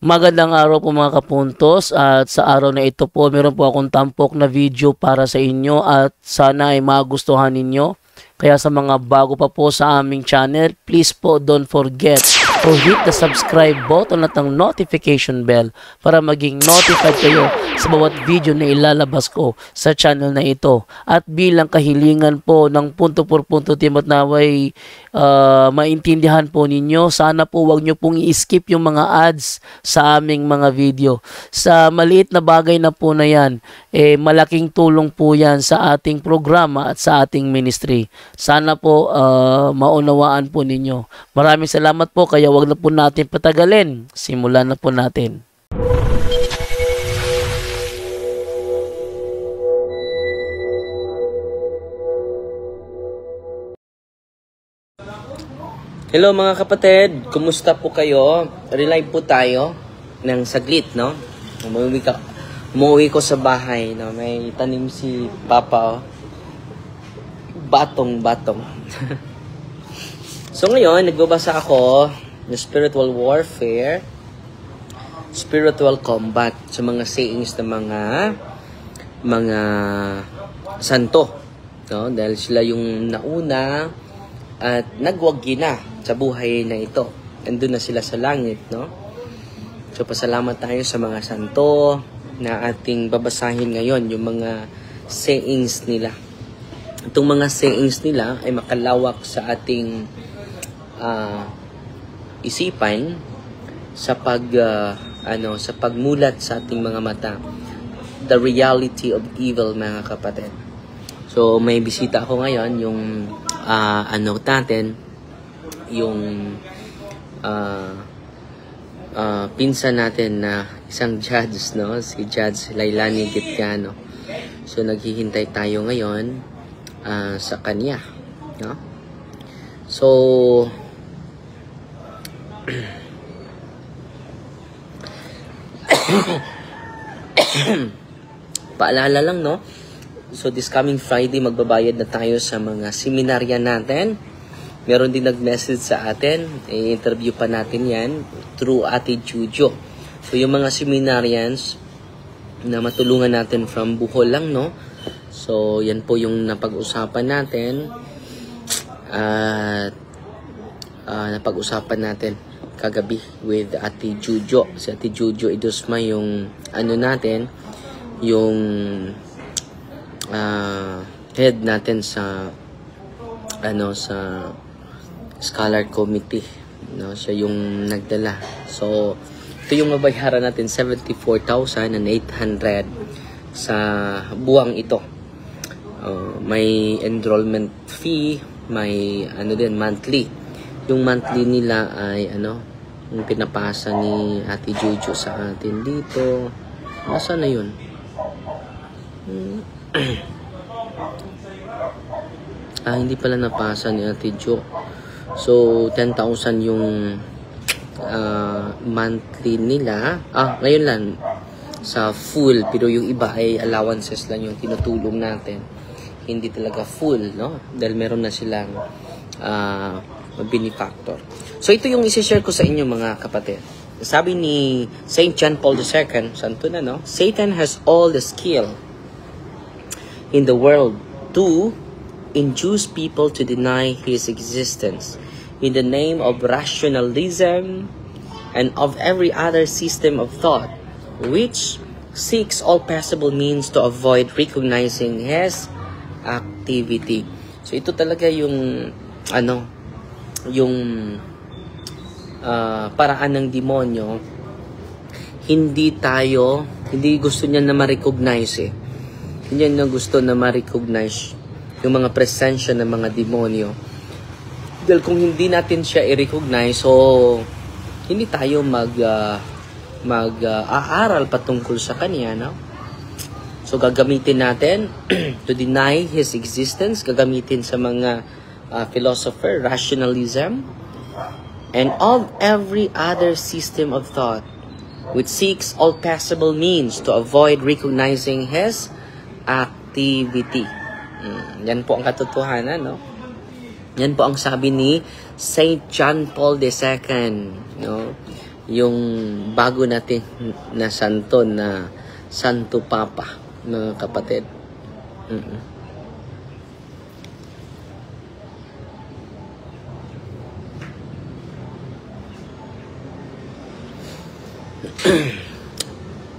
Magandang araw po mga kapuntos, at sa araw na ito po meron po akong tampok na video para sa inyo at sana ay magustuhan ninyo. Kaya sa mga bago pa po sa aming channel, please po don't forget to hit the subscribe button at ang notification bell para maging notified kayo sa bawat video na ilalabas ko sa channel na ito. At bilang kahilingan po ng punto por punto team at naway maintindihan po ninyo, sana po wag nyo pong i-skip yung mga ads sa aming mga video. Sa maliit na bagay na po na yan, malaking tulong po yan sa ating programa at sa ating ministry. Sana po maunawaan po ninyo. Maraming salamat po, kaya wag na po natin patagalin. Simulan na po natin. Hello mga kapatid, kumusta po kayo? Relive po tayo ng saglit, no? Umuwi ko sa bahay, no? May tanim si Papa, oh. Batong. So ngayon, nagbabasa ako ng spiritual warfare, spiritual combat sa mga sayings ng mga santo, no? Dahil sila yung nauna at nagwagi na sa buhay na ito. Nandun na sila sa langit, no? So, pasalamat tayo sa mga santo na ating babasahin ngayon, yung mga sayings nila. Itong mga sayings nila ay makalawak sa ating isipan sa sa pagmulat sa ating mga mata. The reality of evil, mga kapatid. So, may bisita ako ngayon, yung yung pinsan natin na isang judge, no? Si Judge Lailani Gitcano. So, naghihintay tayo ngayon sa kanya, no? So, paalala lang, no? So, this coming Friday, magbabayad na tayo sa mga seminarya natin. Meron din nag-message sa atin. I-interview pa natin yan through Ate Jujo. So, yung mga seminarians na matulungan natin from Bohol lang, no? So, yan po yung napag-usapan natin. At napag-usapan natin kagabi with Ate Jujo. Si Ate Jujo Idusma yung natin, yung head natin sa sa Scholar Committee, no? Siya yung nagdala. So, ito yung mabayaran natin, 74,800 sa buwang ito. May enrollment fee, may din monthly. Yung monthly nila ay yung pinapasa ni Ate Juju sa atin dito. Nasaan na yun? Hindi pala napasa ni Ate Jo. So, 10,000 yung monthly nila. Ngayon lang sa full, pero yung iba ay allowances lang yung tinutulong natin. Hindi talaga full, no? Dahil meron na silang benefactor. So, ito yung isi-share ko sa inyo, mga kapatid. Sabi ni Saint John Paul II, santo na, no? Satan has all the skill in the world to induce people to deny his existence in the name of rationalism and of every other system of thought which seeks all possible means to avoid recognizing his activity. So ito talaga yung yung paraan ng demonyo. Hindi gusto niya na ma-recognize Hindi niya gusto na ma-recognize yung mga presensya ng mga demonyo. Dahil kung hindi natin siya i-recognize, so hindi tayo aaral patungkol sa kanya, no? So gagamitin natin to deny his existence, gagamitin sa mga philosopher, rationalism, and of every other system of thought which seeks all possible means to avoid recognizing his activity. Yan po ang katotohanan, no? Yan po ang sabi ni Saint John Paul II, no? yung bago natin na santo na Santo Papa, mga kapatid.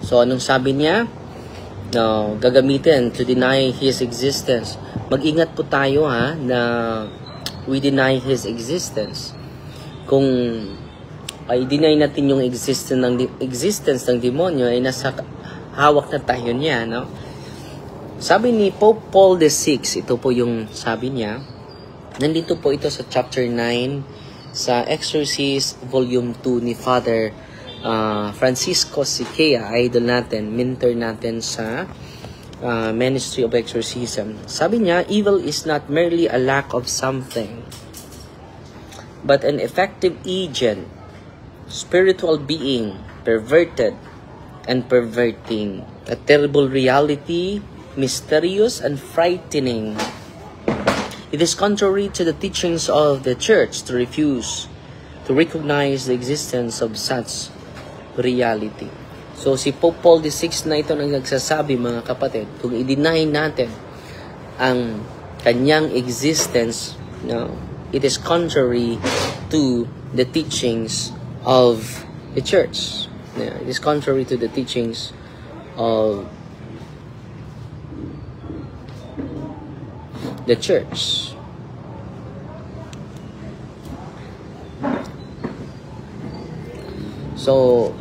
So, anong sabi niya? No, gagamitin to deny His existence. Mag-ingat po tayo na we deny His existence. Kung ay deny natin yung existence ng demonyo, ay nasa hawak na tayo niya, no? Sabi ni Pope Paul VI, ito po yung sabi niya. Nandito po ito sa chapter 9 sa Exorcist Volume 2 ni Father Francisco Siqueira, idol natin, mentor natin sa Ministry of Exorcism. Sabi niya, evil is not merely a lack of something, but an effective agent, spiritual being, perverted and perverting, a terrible reality, mysterious and frightening. It is contrary to the teachings of the Church to refuse to recognize the existence of such reality. So, si Pope Paul VI na ito nang nagsasabi, mga kapatid, kung i-deny natin ang kanyang existence, no, it is contrary to the teachings of the Church. Yeah, it is contrary to the teachings of the Church. So,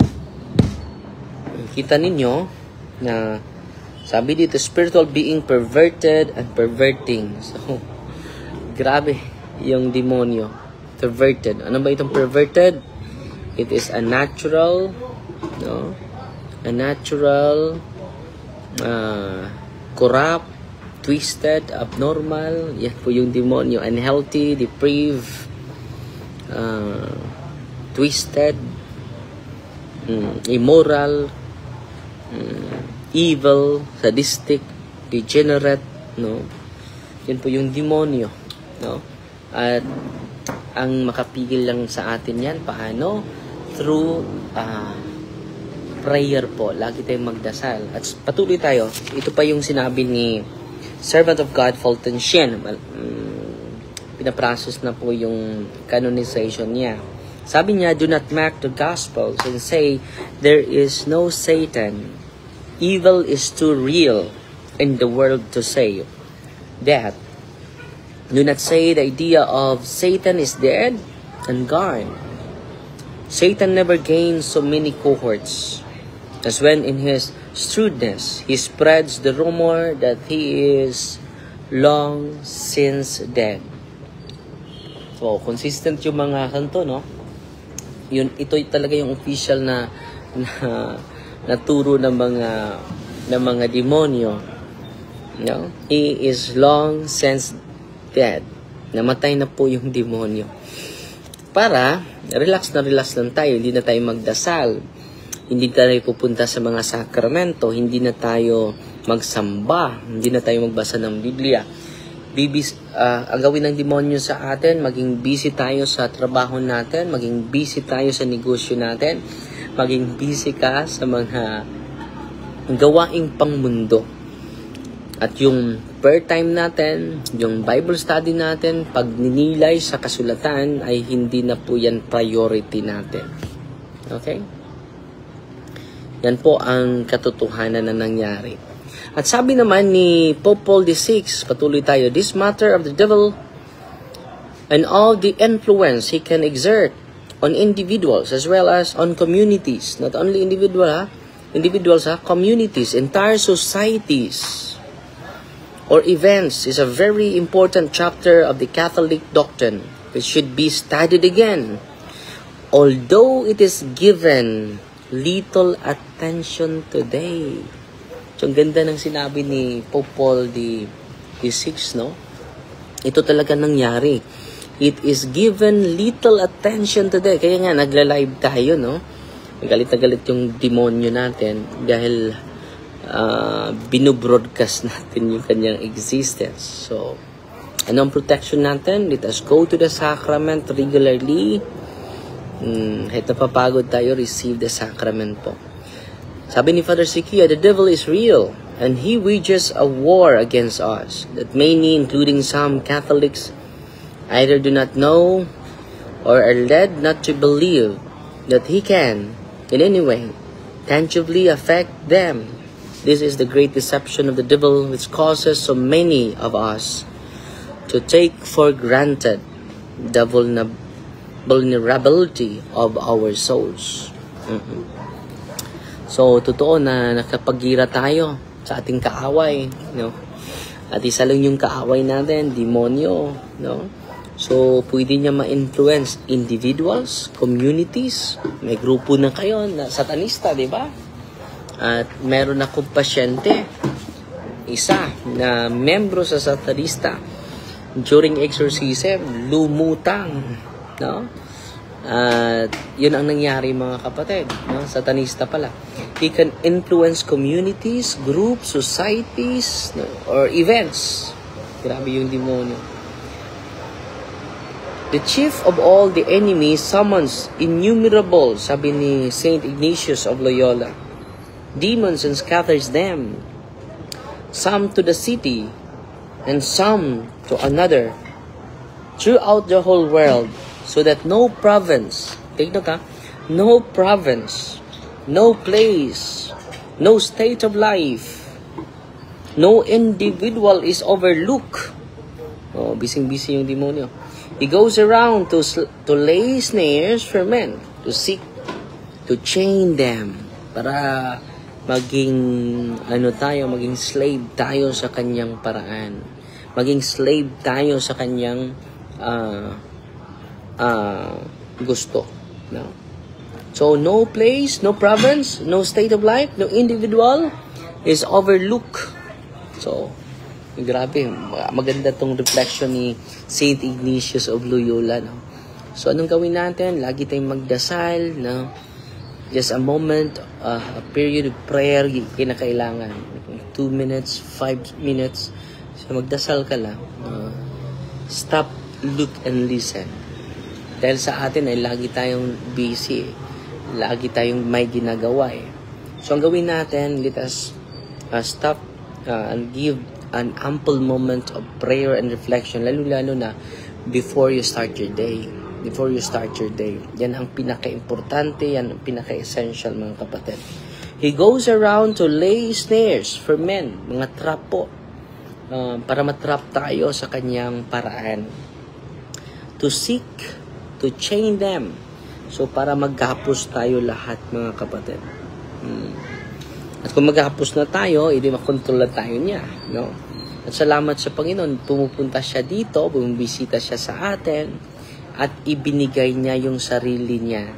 kita ninyo na sabi dito, spiritual being perverted and perverting. So, grabe yung demonyo. Perverted. Ano ba itong perverted? It is a natural, no? A natural, corrupt, twisted, abnormal. Yan po yung demonyo. Unhealthy, depraved, twisted, immoral, evil, sadistic, degenerate, no? Yan po yung demonyo, no? At ang makapigil lang sa atin yan, paano? Through prayer po. Lagi tayong magdasal. At patuloy tayo. Ito pa yung sinabi ni Servant of God, Fulton Sheen. Pinaprocess na po yung canonization niya. Sabi niya, do not mock the Gospels and say, there is no Satan. Evil is too real in the world to say that. Do not say the idea of Satan is dead and gone. Satan never gains so many cohorts as when in his shrewdness he spreads the rumor that he is long since dead. So, consistent yung mga santo, no? Ito talaga yung official na naturo ng mga demonyo. No? He is long since dead. Namatay na po yung demonyo. Para relax lang tayo, hindi na tayo magdasal, hindi tayo pupunta sa mga sakramento, hindi na tayo magsamba, hindi na tayo magbasa ng Biblia. Ang gawin ng demonyo sa atin, maging busy tayo sa trabaho natin, maging busy tayo sa negosyo natin, maging busy ka sa mga gawaing pangmundo. At yung prayer time natin, yung Bible study natin, pag ninilay sa kasulatan, ay hindi na po yan priority natin. Okay? Yan po ang katotohanan na nangyari. At sabi naman ni Pope Paul VI, patuloy tayo, this matter of the devil and all the influence he can exert on individuals as well as on communities. Not only individuals, communities, entire societies or events is a very important chapter of the Catholic doctrine which should be studied again. Although it is given little attention today. So, ang ganda ng sinabi ni Pope Paul VI, no? Ito talaga nangyari. It is given little attention today. Kaya nga, nagla-live tayo, no? Galit na galit yung demonyo natin dahil binobroadcast natin yung kanyang existence. So, anong protection natin? Let us go to the sacrament regularly. Kahit napapagod tayo, receive the sacrament po. Sabi ni Father Sikia, the devil is real and he wages a war against us that many, including some Catholics, either do not know or are led not to believe that he can, in any way, tangibly affect them. This is the great deception of the devil, which causes so many of us to take for granted the vulnerability of our souls. So, totoo na nakapagira tayo sa ating kaaway, no? At isa lang yung kaaway natin, demonyo, no? So, pwede niya ma-influence individuals, communities. May grupo na kayo na satanista, di ba? At meron akong pasyente, isa na membro sa satanista, during exorcism, lumutang, no? At yun ang nangyari mga kapatid, no? Satanista pala. He can influence communities, groups, societies, no? Or events. Grabe yung demonyo. The chief of all the enemies summons innumerable, sabi ni Saint Ignatius of Loyola, demons and scatters them, some to the city and some to another, throughout the whole world, so that no province, take note ha, no province, no place, no state of life, no individual is overlooked. Oh, bising-bising yung demonyo. He goes around to lay snares for men, to seek to chain them, para maging maging slave tayo sa kanyang paraan. Maging slave tayo sa kanyang gusto, no? So no place, no province, no state of life, no individual is overlooked. So grabe, maganda tong reflection ni Saint Ignatius of Loyola, no? So anong gawin natin? Lagi tayong magdasal, no? Just a moment, a period of prayer, kinakailangan. 2 minutes, 5 minutes. So magdasal ka lang. Stop, look, and listen. Dahil sa atin ay lagi tayong busy. Lagi tayong may ginagawa eh. So ang gawin natin, let us stop and give an ample moment of prayer and reflection, lalo-lalo na before you start your day. Before you start your day. Yan ang pinaka-importante, yan ang pinaka-essential mga kapatid. He goes around to lay snares for men, mga trap po, para matrap tayo sa kanyang paraan. To seek, to chain them. So para maghapos tayo lahat mga kapatid. At kung maghapos na tayo, hindi makontrol na tayo niya, no? At salamat sa Panginoon, pumupunta siya dito, bumibisita siya sa atin, at ibinigay niya yung sarili niya,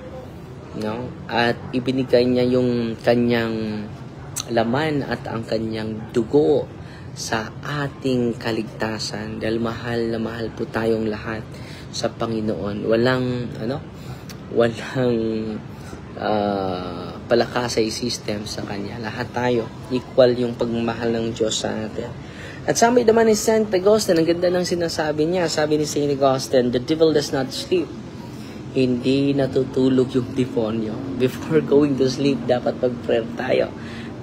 no? At ibinigay niya yung kanyang laman at ang kanyang dugo sa ating kaligtasan, dahil mahal na mahal po tayong lahat sa Panginoon. Walang palakasay system sa Kanya. Lahat tayo, equal yung pagmamahal ng Diyos sa atin. At sabi naman ni Saint Augustine, ang ganda ng sinasabi niya, sabi ni Saint Augustine, the devil does not sleep. Hindi natutulog yung demonyo. Before going to sleep, dapat mag-prayer tayo.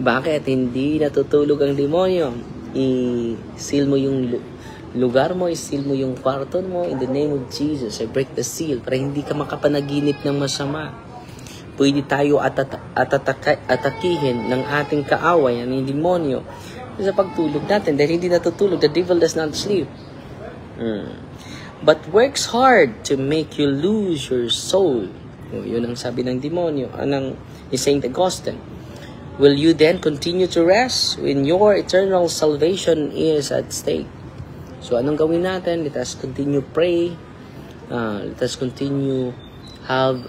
Bakit? Hindi natutulog ang demonyo. I-seal mo yung lugar mo, i-seal mo yung kwarto mo, in the name of Jesus, I break the seal, para hindi ka makapanaginip ng masama. Pwede tayo atakihin ng ating kaaway, ang demonyo, sa pagtulog natin. Dahil hindi natutulog, the devil does not sleep. But works hard to make you lose your soul. Yun ang sabi ng demonyo, ni Saint Augustine. Will you then continue to rest when your eternal salvation is at stake? So anong gawin natin? Let us continue pray. Let us continue have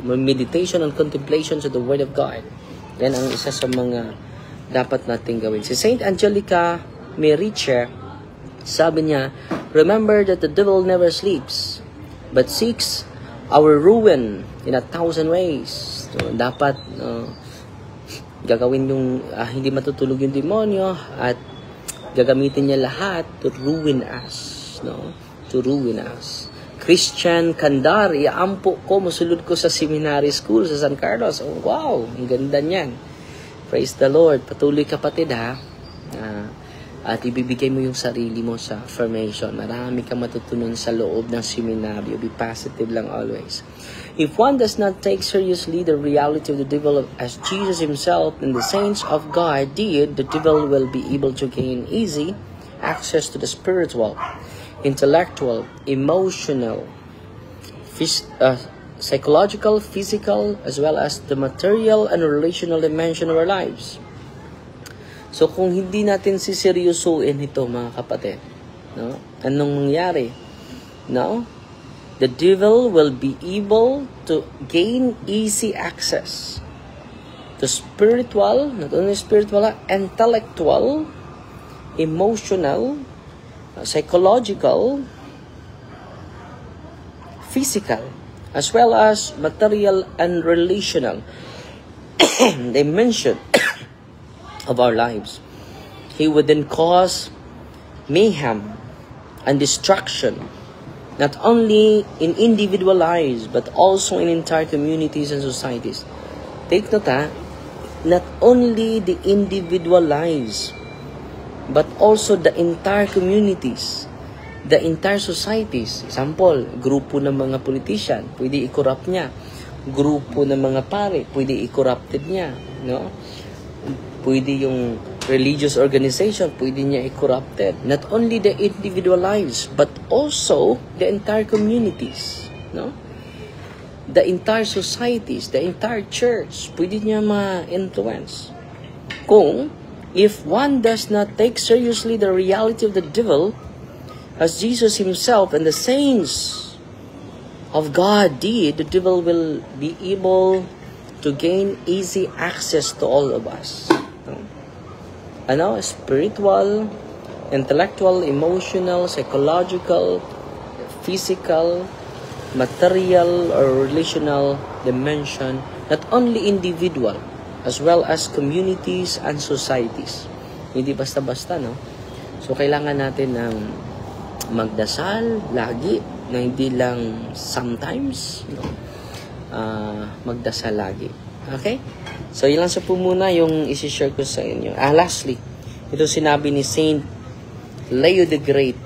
meditation and contemplation to the Word of God. Yan ang isa sa mga dapat nating gawin. Si Saint Angelica Mericher, sabi niya, remember that the devil never sleeps, but seeks our ruin in 1,000 ways. So, dapat gagawin yung hindi matutulog yung demonyo at gagamitin niya lahat to ruin us, no? To ruin us. Christian Candar, iampo ko, musulod ko sa seminary school sa San Carlos. Oh, wow, ang ganda niyan. Praise the Lord. Patuloy kapatid ha. At ibibigay mo yung sarili mo sa affirmation. Marami kang matutunan sa loob ng seminaryo. Be positive lang always. If one does not take seriously the reality of the devil as Jesus himself and the saints of God did, the devil will be able to gain easy access to the spiritual, intellectual, emotional, psychological, physical, as well as the material and relational dimension of our lives. So kung hindi natin siseryosoin ito mga kapatid, no? Anong mangyari? No? The devil will be able to gain easy access to spiritual, not only spiritual, intellectual, emotional, psychological, physical, as well as material and relational dimension of our lives. He would then cause mayhem and destruction, not only in individual lives, but also in entire communities and societies. Take note ha, not only the individual lives, but also the entire communities, the entire societies. Example, grupo ng mga politician, pwede i-corrupt niya. Grupo ng mga pare, pwede i-corrupted niya. No? Pwede yung religious organization, pwede niya i-corrupted. Not only the individual lives, but also the entire communities. No? The entire societies, the entire church, pwede niya ma-influence. If one does not take seriously the reality of the devil, as Jesus himself and the saints of God did, the devil will be able to gain easy access to all of us. Spiritual, intellectual, emotional, psychological, physical, material, or relational dimension, not only individual, as well as communities and societies. Hindi basta-basta, no? So, kailangan natin ng magdasal lagi, na hindi lang sometimes, no? Magdasal lagi. Okay? So, yun lang sa po muna yung isi-share ko sa inyo. Lastly, ito sinabi ni Saint Leo the Great.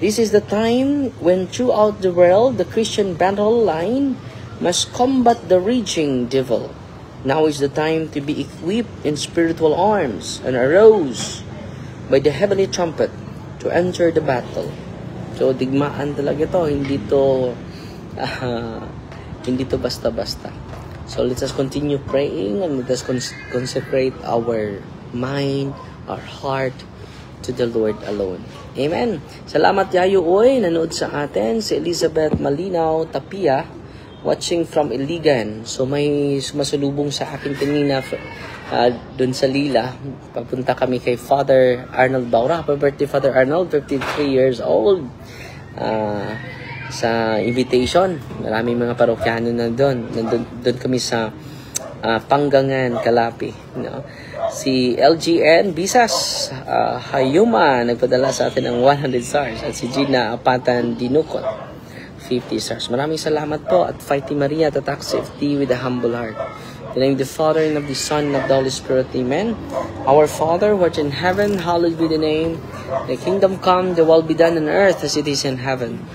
This is the time when throughout the world, the Christian battle line must combat the raging devil. Now is the time to be equipped in spiritual arms and arouse by the heavenly trumpet to enter the battle. So, digmaan talaga to. Hindi to basta-basta. So, let us continue praying and let us consecrate our mind, our heart to the Lord alone. Amen. Salamat yayo oy, nanood sa atin si Elizabeth Malinaw Tapia, watching from Iligan. So, may sumasalubong sa akin kanina dun sa Lila. Papunta kami kay Father Arnold Baura. Happy birthday, Father Arnold, 53 years old. Sa invitation, maraming mga parokyano na doon. Doon kami sa Panggangan, Kalapi. No? Si LGN Bisas Hayuma nagpadala sa atin ng 100 stars. At si Gina Apatan Dinukot, 50 stars. Maraming salamat po. At Fighting Maria Tatak Safety with a humble heart. In the name of the Father, and of the Son, and of the Holy Spirit. Amen. Our Father, who art in heaven, hallowed be the name. The kingdom come, the will be done on earth as it is in heaven.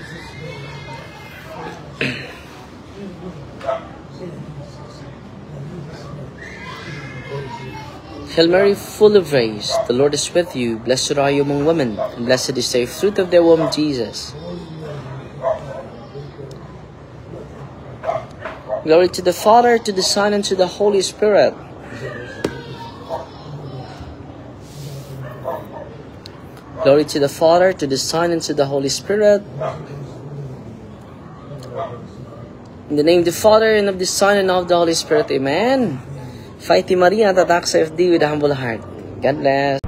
Hail Mary, full of grace, the Lord is with you. Blessed are you among women, and blessed is the fruit of their womb, Jesus. Glory to the Father, to the Son, and to the Holy Spirit. Glory to the Father, to the Son, and to the Holy Spirit. In the name of the Father, and of the Son, and of the Holy Spirit. Amen. Fighting Maria, Tatak sa FD with a humble heart. God bless.